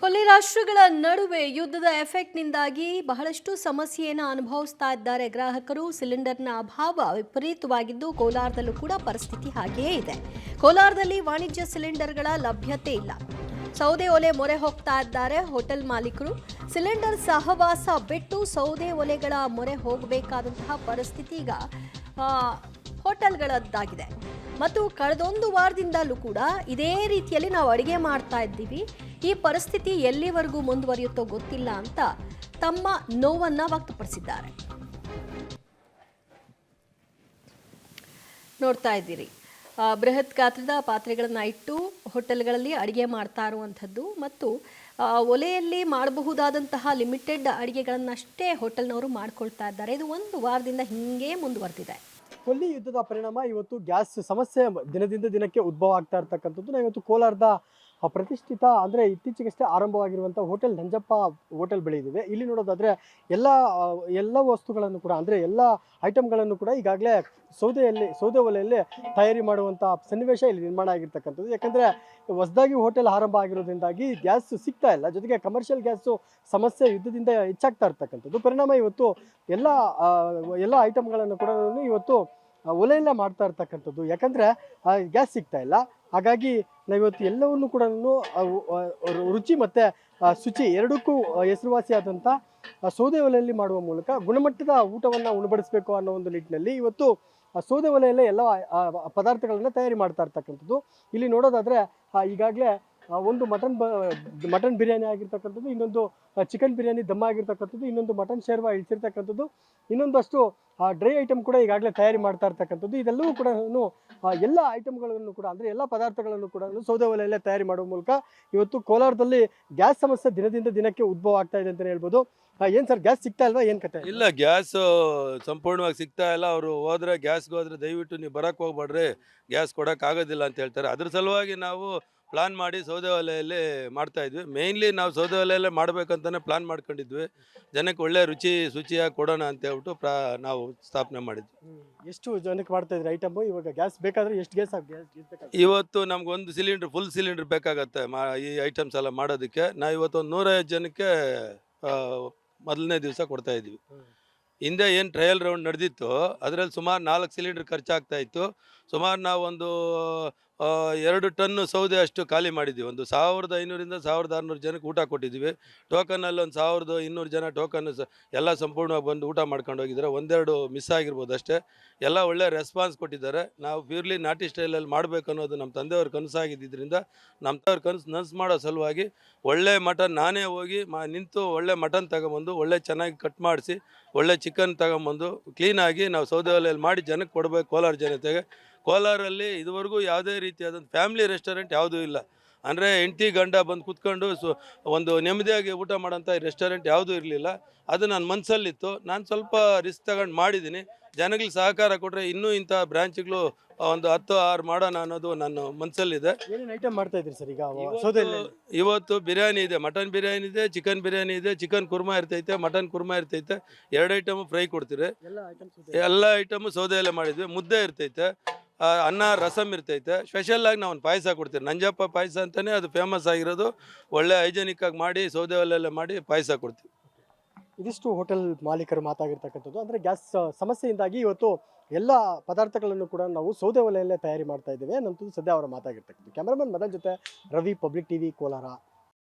ಕೊಲ್ಲಿ ರಾಷ್ಟ್ರಗಳ ನಡುವೆ ಯುದ್ಧದ ಎಫೆಕ್ಟ್ನಿಂದಾಗಿ ಬಹಳಷ್ಟು ಸಮಸ್ಯೆಯನ್ನು ಅನುಭವಿಸ್ತಾ ಇದ್ದಾರೆ ಗ್ರಾಹಕರು. ಸಿಲಿಂಡರ್ನ ಅಭಾವ ವಿಪರೀತವಾಗಿದ್ದು ಕೋಲಾರದಲ್ಲೂ ಕೂಡ ಪರಿಸ್ಥಿತಿ ಹಾಗೆಯೇ ಇದೆ. ಕೋಲಾರದಲ್ಲಿ ವಾಣಿಜ್ಯ ಸಿಲಿಂಡರ್ಗಳ ಲಭ್ಯತೆ ಇಲ್ಲ. ಸೌದೆ ಒಲೆ ಮೊರೆ ಹೋಗ್ತಾ ಇದ್ದಾರೆ ಹೋಟೆಲ್ ಮಾಲೀಕರು. ಸಿಲಿಂಡರ್ ಸಹವಾಸ ಬಿಟ್ಟು ಸೌದೆ ಒಲೆಗಳ ಮೊರೆ ಹೋಗಬೇಕಾದಂತಹ ಪರಿಸ್ಥಿತಿ ಈಗ ಹೋಟೆಲ್ಗಳದ್ದಾಗಿದೆ. ಮತ್ತು ಕಳೆದೊಂದು ವಾರದಿಂದಲೂ ಕೂಡ ಇದೇ ರೀತಿಯಲ್ಲಿ ನಾವು ಅಡಿಗೆ ಮಾಡ್ತಾ ಇದ್ದೀವಿ. ಈ ಪರಿಸ್ಥಿತಿ ಎಲ್ಲಿವರೆಗೂ ಮುಂದುವರಿಯುತ್ತೋ ಗೊತ್ತಿಲ್ಲ ಅಂತ ತಮ್ಮ ನೋವನ್ನ ವ್ಯಕ್ತಪಡಿಸಿದ್ದಾರೆ. ನೋಡ್ತಾ ಇದ್ದೀರಿ, ಬೃಹತ್ ಗಾತ್ರದ ಪಾತ್ರೆಗಳನ್ನು ಇಟ್ಟು ಹೋಟೆಲ್ಗಳಲ್ಲಿ ಅಡಿಗೆ ಮಾಡ್ತಾ ಇರುವಂಥದ್ದು ಮತ್ತು ಒಲೆಯಲ್ಲಿ ಮಾಡಬಹುದಾದಂತಹ ಲಿಮಿಟೆಡ್ ಅಡಿಗೆಗಳನ್ನಷ್ಟೇ ಹೋಟೆಲ್ನವರು ಮಾಡ್ಕೊಳ್ತಾ ಇದ್ದಾರೆ. ಇದು ಒಂದು ವಾರದಿಂದ ಹಿಂಗೆ ಮುಂದುವರೆದಿದೆ. ಕೊಲ್ಲಿ ಯುದ್ಧದ ಪರಿಣಾಮ ಇವತ್ತು ಗ್ಯಾಸ್ ಸಮಸ್ಯೆ ದಿನದಿಂದ ದಿನಕ್ಕೆ ಉದ್ಭವ ಆಗ್ತಾ ಇರ್ತಕ್ಕಂಥದ್ದು. ನಾವು ಇವತ್ತು ಕೋಲಾರದ ಪ್ರತಿಷ್ಠಿತ ಅಂದರೆ ಇತ್ತೀಚೆಗಷ್ಟೇ ಆರಂಭವಾಗಿರುವಂಥ ಹೋಟೆಲ್ ನಂಜಪ್ಪ ಹೋಟೆಲ್ ಬಳಿ ಇದ್ದೀವಿ. ಇಲ್ಲಿ ನೋಡೋದಾದರೆ ಎಲ್ಲ ವಸ್ತುಗಳನ್ನು ಕೂಡ ಅಂದರೆ ಎಲ್ಲ ಐಟಮ್ಗಳನ್ನು ಕೂಡ ಈಗಾಗಲೇ ಸೌದೆ ಒಲೆಯಲ್ಲಿ ತಯಾರಿ ಮಾಡುವಂಥ ಸನ್ನಿವೇಶ ಇಲ್ಲಿ ನಿರ್ಮಾಣ ಆಗಿರ್ತಕ್ಕಂಥದ್ದು. ಯಾಕಂದರೆ ಹೊಸದಾಗಿ ಹೋಟೆಲ್ ಆರಂಭ ಆಗಿರೋದ್ರಿಂದಾಗಿ ಗ್ಯಾಸ್ ಸಿಗ್ತಾ ಇಲ್ಲ, ಜೊತೆಗೆ ಕಮರ್ಷಿಯಲ್ ಗ್ಯಾಸು ಸಮಸ್ಯೆ ಯುದ್ಧದಿಂದ ಹೆಚ್ಚಾಗ್ತಾ ಇರ್ತಕ್ಕಂಥದ್ದು. ಪರಿಣಾಮ ಇವತ್ತು ಎಲ್ಲ ಐಟಮ್ಗಳನ್ನು ಕೂಡ ಇವತ್ತು ಒಲೆಯಲ್ಲೇ ಮಾಡ್ತಾ ಇರ್ತಕ್ಕಂಥದ್ದು. ಯಾಕಂದರೆ ಗ್ಯಾಸ್ ಸಿಗ್ತಾ ಇಲ್ಲ. ಹಾಗಾಗಿ ನಾವಿವತ್ತು ಎಲ್ಲವನ್ನು ಕೂಡ ರುಚಿ ಮತ್ತು ಶುಚಿ ಎರಡಕ್ಕೂ ಹೆಸರುವಾಸಿಯಾದಂಥ ಸೌದೆ ಒಲೆಯಲ್ಲಿ ಮಾಡುವ ಮೂಲಕ ಗುಣಮಟ್ಟದ ಊಟವನ್ನು ಉಣಬಡಿಸಬೇಕು ಅನ್ನೋ ಒಂದು ನಿಟ್ಟಿನಲ್ಲಿ ಇವತ್ತು ಸೌದೆ ಒಲೆಯಲ್ಲೇ ಎಲ್ಲ ಪದಾರ್ಥಗಳನ್ನು ತಯಾರಿ ಮಾಡ್ತಾ ಇರ್ತಕ್ಕಂಥದ್ದು. ಇಲ್ಲಿ ನೋಡೋದಾದರೆ ಈಗಾಗಲೇ ಒಂದು ಮಟನ್ ಬಿರಿಯಾನಿ ಆಗಿರ್ತಕ್ಕಂಥದ್ದು, ಇನ್ನೊಂದು ಚಿಕನ್ ಬಿರಿಯಾನಿ ದಮ್ ಆಗಿರ್ತಕ್ಕಂಥದ್ದು, ಇನ್ನೊಂದು ಮಟನ್ ಶೇರ್ವಾ ಇಳಿಸಿರ್ತಕ್ಕಂಥದ್ದು, ಇನ್ನೊಂದಷ್ಟು ಡ್ರೈ ಐಟಮ್ ಕೂಡ ಈಗಾಗಲೇ ತಯಾರಿ ಮಾಡ್ತಾ ಇರ್ತಕ್ಕಂಥದ್ದು. ಇದೆಲ್ಲವೂ ಕೂಡ ಎಲ್ಲ ಐಟಮ್ಗಳನ್ನು ಕೂಡ ಅಂದರೆ ಎಲ್ಲ ಪದಾರ್ಥಗಳನ್ನು ಕೂಡ ಸೌದೆ ಒಲೆಯಲ್ಲೇ ತಯಾರಿ ಮಾಡುವ ಮೂಲಕ ಇವತ್ತು ಕೋಲಾರದಲ್ಲಿ ಗ್ಯಾಸ್ ಸಮಸ್ಯೆ ದಿನದಿಂದ ದಿನಕ್ಕೆ ಉದ್ಭವ ಆಗ್ತಾ ಇದೆ ಅಂತಲೇ ಹೇಳ್ಬೋದು. ಏನು ಸರ್, ಗ್ಯಾಸ್ ಸಿಗ್ತಾ ಇಲ್ವಾ, ಏನು ಕತೆ? ಇಲ್ಲ, ಗ್ಯಾಸ್ ಸಂಪೂರ್ಣವಾಗಿ ಸಿಗ್ತಾ ಇಲ್ಲ. ಅವರು ಹೋದ್ರೆ ಗ್ಯಾಸ್ಗೆ ಹೋದ್ರೆ ದಯವಿಟ್ಟು ನೀವು ಬರಕ್ಕೆ ಹೋಗ್ಬೇಡ್ರಿ, ಗ್ಯಾಸ್ ಕೊಡೋಕ್ಕಾಗೋದಿಲ್ಲ ಅಂತ ಹೇಳ್ತಾರೆ. ಅದ್ರ ಸಲುವಾಗಿ ನಾವು ಪ್ಲಾನ್ ಮಾಡಿ ಸೌದೆ ಒಲೆಯಲ್ಲಿ ಮಾಡ್ತಾ ಇದ್ವಿ. ಮೇಯ್ನ್ಲಿ ನಾವು ಸೌದೆ ಒಲೆಯಲ್ಲೇ ಮಾಡಬೇಕಂತಲೇ ಪ್ಲಾನ್ ಮಾಡ್ಕೊಂಡಿದ್ವಿ. ಜನಕ್ಕೆ ಒಳ್ಳೆ ಶುಚಿಯಾಗಿ ಕೊಡೋಣ ಅಂತ ಹೇಳ್ಬಿಟ್ಟು ನಾವು ಸ್ಥಾಪನೆ ಮಾಡಿದ್ವಿ. ಎಷ್ಟು ಜನಕ್ಕೆ ಮಾಡ್ತಾ ಇದ್ರಿ ಐಟಮು? ಇವಾಗ ಗ್ಯಾಸ್ ಬೇಕಾದರೆ ಎಷ್ಟು ಗ್ಯಾಸ್ ಇವತ್ತು ನಮ್ಗೊಂದು ಫುಲ್ ಸಿಲಿಂಡರ್ ಬೇಕಾಗತ್ತೆ ಈ ಐಟಮ್ಸ್ ಎಲ್ಲ ಮಾಡೋದಕ್ಕೆ. ನಾವು ಇವತ್ತು ಒಂದು 150 ಜನಕ್ಕೆ ಮೊದಲನೇ ದಿವಸ ಕೊಡ್ತಾ ಇದ್ವಿ. ಹಿಂದೆ ಏನು ಟ್ರಯಲ್ ರೌಂಡ್ ನಡೆದಿತ್ತು ಅದರಲ್ಲಿ ಸುಮಾರು 4 ಸಿಲಿಂಡರ್ ಖರ್ಚಾಗ್ತಾ ಇತ್ತು. ಸುಮಾರು ನಾವು ಒಂದು 2 ಟನ್ನು ಸೌದೆ ಅಷ್ಟು ಖಾಲಿ ಮಾಡಿದ್ವಿ. ಒಂದು 1500ರಿಂದ 1600 ಜನಕ್ಕೆ ಊಟ ಕೊಟ್ಟಿದ್ವಿ. ಟೋಕನಲ್ಲಿ ಒಂದು 1200 ಜನ ಟೋಕನ್ ಎಲ್ಲ ಸಂಪೂರ್ಣವಾಗಿ ಬಂದು ಊಟ ಮಾಡ್ಕೊಂಡು ಹೋಗಿದ್ದಾರೆ. ಒಂದೆರಡು ಮಿಸ್ ಆಗಿರ್ಬೋದು ಅಷ್ಟೇ. ಎಲ್ಲ ಒಳ್ಳೆ ರೆಸ್ಪಾನ್ಸ್ ಕೊಟ್ಟಿದ್ದಾರೆ. ನಾವು ಪ್ಯೂರ್ಲಿ ನಾಟಿ ಸ್ಟೈಲಲ್ಲಿ ಮಾಡಬೇಕು ಅನ್ನೋದು ನಮ್ಮ ತಂದೆಯವ್ರ ಕನಸಾಗಿದ್ದರಿಂದ ನಮ್ಮ ತಂದೆಯವ್ರ ನನಸು ಮಾಡೋ ಸಲುವಾಗಿ ಒಳ್ಳೆ ಮಟನ್ ನಾನೇ ಹೋಗಿ ನಿಂತು ಒಳ್ಳೆ ಮಟನ್ ತಗೊಂಬಂದು ಒಳ್ಳೆ ಚೆನ್ನಾಗಿ ಕಟ್ ಮಾಡಿಸಿ ಒಳ್ಳೆ ಚಿಕನ್ ತಗೊಂಬಂದು ಕ್ಲೀನಾಗಿ ನಾವು ಸೌದೆ ಒಲೆಯಲ್ಲಿ ಮಾಡಿ ಜನಕ್ಕೆ ಕೊಡಬೇಕು. ಕೋಲಾರ ಜನತೆಗೆ ಕೋಲಾರಲ್ಲಿ ಇದುವರೆಗೂ ಯಾವುದೇ ರೀತಿಯಾದಂಥ ಫ್ಯಾಮಿಲಿ ರೆಸ್ಟೋರೆಂಟ್ ಯಾವುದೂ ಇಲ್ಲ. ಅಂದರೆ ಹೆಂಡತಿ ಗಂಡ ಬಂದು ಕೂತ್ಕೊಂಡು ಒಂದು ನೆಮ್ಮದಿಯಾಗಿ ಊಟ ಮಾಡೋಂಥ ರೆಸ್ಟೋರೆಂಟ್ ಯಾವುದೂ ಇರಲಿಲ್ಲ. ಅದು ನನ್ನ ಮನಸ್ಸಲ್ಲಿತ್ತು. ನಾನು ಸ್ವಲ್ಪ ರಿಸ್ಕ್ ತಗೊಂಡು ಮಾಡಿದ್ದೀನಿ. ಜನಗಳಿಗೆ ಸಹಕಾರ ಕೊಟ್ಟರೆ ಇನ್ನೂ ಇಂಥ ಬ್ರಾಂಚ್ಗಳು ಒಂದು 10-6 ಮಾಡೋಣ ಅನ್ನೋದು ನನ್ನ ಮನಸ್ಸಲ್ಲಿದೆ. ಏನೇನು ಐಟಮ್ ಮಾಡ್ತಾ ಇದ್ರಿ ಸರ್ ಈಗ? ಇವತ್ತು ಬಿರಿಯಾನಿ ಇದೆ, ಮಟನ್ ಬಿರಿಯಾನಿ ಇದೆ, ಚಿಕನ್ ಬಿರಿಯಾನಿ ಇದೆ, ಚಿಕನ್ ಕುರ್ಮಾ ಇರ್ತೈತೆ, ಮಟನ್ ಕುರ್ಮಾ ಇರ್ತೈತೆ, 2 ಐಟಮು ಫ್ರೈ ಕೊಡ್ತೀರಿ. ಎಲ್ಲ ಐಟಮು ಸೌದೆಯಲ್ಲೇ ಮಾಡಿದ್ವಿ. ಮುದ್ದೆ ಇರ್ತೈತೆ, ಅನ್ನ ರಸಮ್ ಇರ್ತೈತೆ. ಸ್ಪೆಷಲ್ಲಾಗಿ ನಾವು ಒಂದು ಪಾಯಸ ಕೊಡ್ತೀವಿ. ನಂಜಪ್ಪ ಪಾಯಸ ಅಂತಲೇ ಅದು ಫೇಮಸ್ ಆಗಿರೋದು. ಒಳ್ಳೆ ಹೈಜೆನಿಕ್ಕಾಗಿ ಮಾಡಿ ಸೌದೆ ಒಲೆಯಲ್ಲೇ ಮಾಡಿ ಪಾಯಸ ಕೊಡ್ತೀವಿ. ಇದಿಷ್ಟು ಹೋಟೆಲ್ ಮಾಲೀಕರು ಮಾತಾಗಿರ್ತಕ್ಕಂಥದ್ದು. ಅಂದರೆ ಗ್ಯಾಸ್ ಸಮಸ್ಯೆಯಿಂದಾಗಿ ಇವತ್ತು ಎಲ್ಲ ಪದಾರ್ಥಗಳನ್ನು ಕೂಡ ನಾವು ಸೌದೆ ಒಲೆಯಲ್ಲೇ ತಯಾರಿ ಮಾಡ್ತಾ ಇದ್ದೇವೆ ನಂತೂ ಸದ್ಯ ಅವರ ಮಾತಾಗಿರ್ತಕ್ಕಂಥದ್ದು. ಕ್ಯಾಮ್ರಾಮನ್ ಮದನ್ ಜೊತೆ ರವಿ, ಪಬ್ಲಿಕ್ ಟಿವಿ, ಕೋಲಾರ.